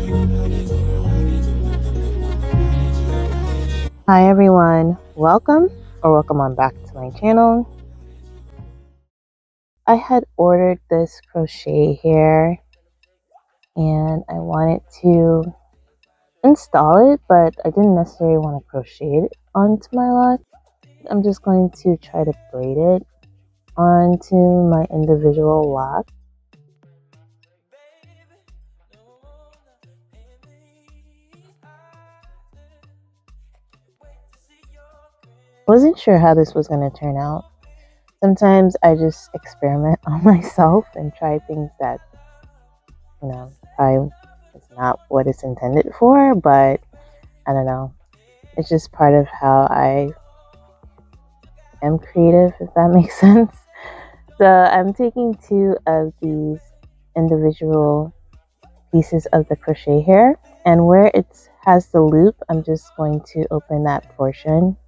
Hi everyone, welcome on back to my channel. I had ordered this crochet here and I wanted to install it, but I didn't necessarily want to crochet it onto my lock. I'm just going to try to braid it onto my individual lock. Wasn't sure how this was going to turn out. Sometimes I just experiment on myself and try things that, probably is not what it's intended for, but I don't know. It's just part of how I am creative, if that makes sense. So I'm taking 2 of these individual pieces of the crochet here, and where it has the loop, I'm just going to open that portion.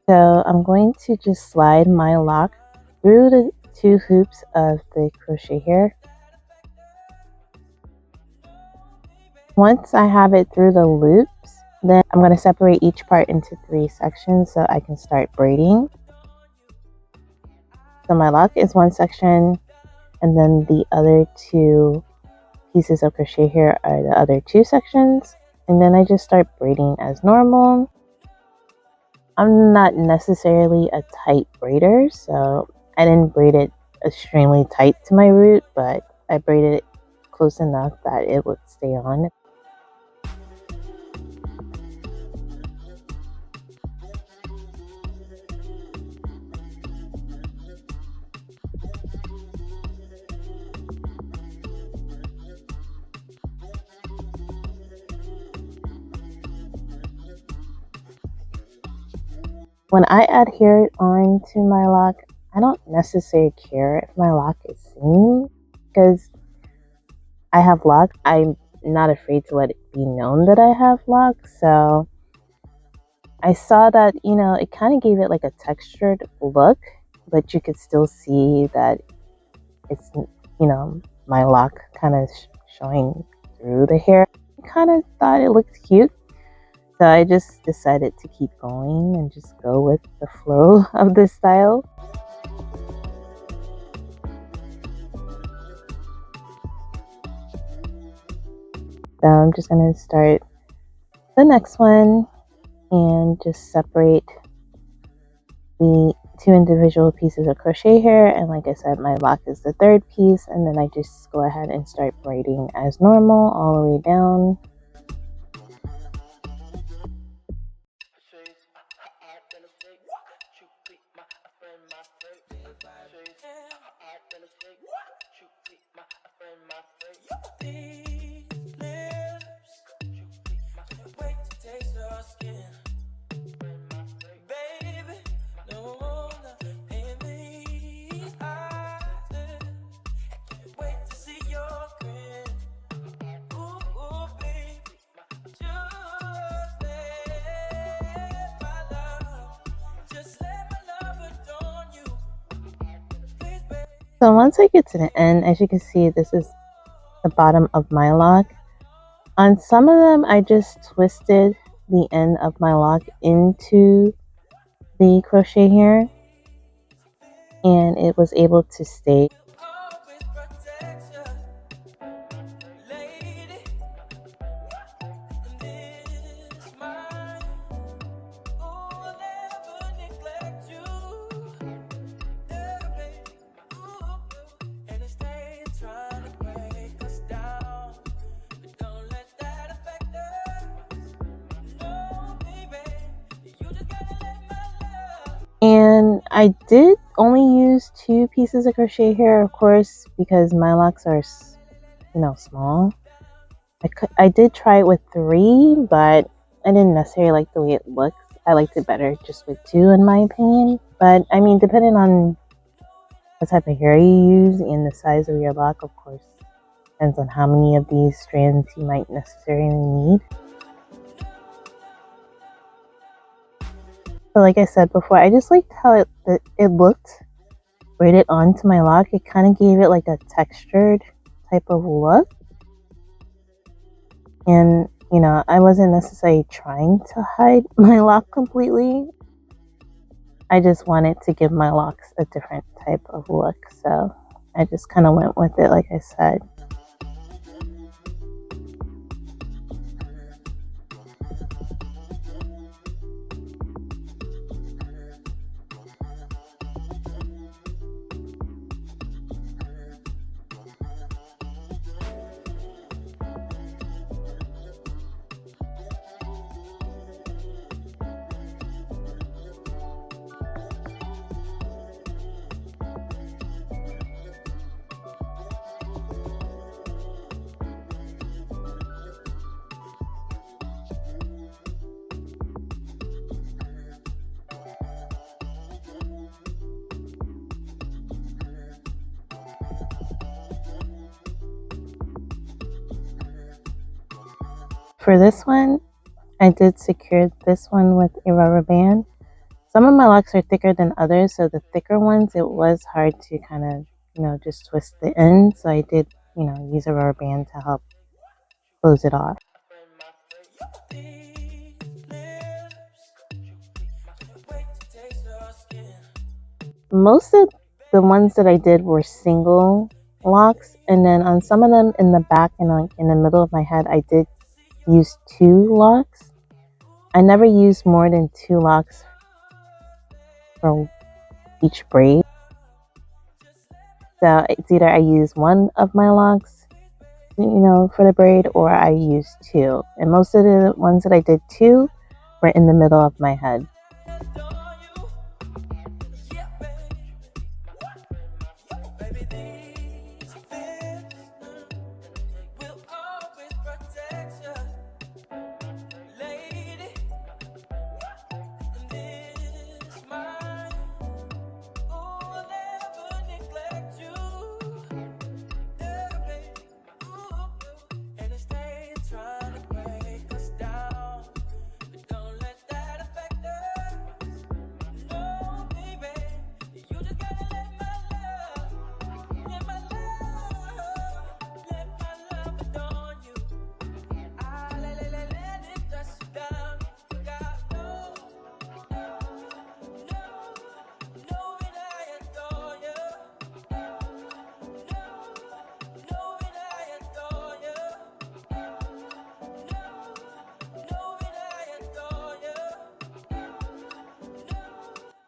So I'm going to just slide my lock through the 2 hoops of the crochet here. Once I have it through the loops, then I'm going to separate each part into 3 sections so I can start braiding. So my lock is one section, and then the other 2 pieces of crochet here are the other 2 sections, and then I just start braiding as normal. I'm not necessarily a tight braider, so I didn't braid it extremely tight to my root, but I braided it close enough that it would stay on. When I adhere it onto my lock, I don't necessarily care if my lock is seen because I have locks. I'm not afraid to let it be known that I have locks. So I saw that, it kind of gave it like a textured look, but you could still see that it's, my lock kind of showing through the hair. I kind of thought it looked cute. So I just decided to keep going and just go with the flow of this style. So I'm just going to start the next one and just separate the 2 individual pieces of crochet here. And like I said, my lock is the 3rd piece, and then I just go ahead and start braiding as normal all the way down. So once I get to the end, as you can see, this is the bottom of my lock. On some of them, I just twisted the end of my lock into the crochet here, and it was able to stay. And I did only use 2 pieces of crochet here, of course, because my locks are, small. I did try it with 3, but I didn't necessarily like the way it looks. I liked it better just with 2, in my opinion. But I mean, depending on what type of hair you use and the size of your lock, of course, depends on how many of these strands you might necessarily need. But like I said before, I just liked how it looked braided onto my lock. It kind of gave it like a textured type of look. And, you know, I wasn't necessarily trying to hide my lock completely. I just wanted to give my locks a different type of look. So I just kind of went with it, like I said. For this one, I did secure this one with a rubber band. Some of my locks are thicker than others, so the thicker ones, it was hard to kind of, you know, just twist the end. So I did, you know, use a rubber band to help close it off. Most of the ones that I did were single locks, and then on some of them in the back and like in the middle of my head, I did use 2 locks. I never used more than 2 locks for each braid. So it's either I use one of my locks, you know, for the braid, or I use 2. And most of the ones that I did 2 were in the middle of my head.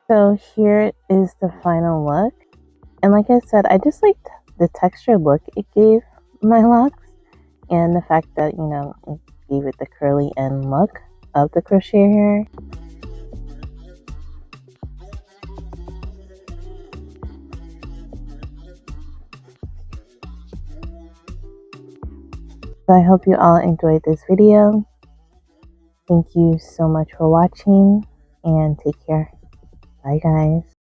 So here is the final look. And like I said, I just liked the texture look it gave my locks, and the fact that, you know, it gave it the curly end look of the crochet hair. So I hope you all enjoyed this video. Thank you so much for watching, and take care. Bye guys.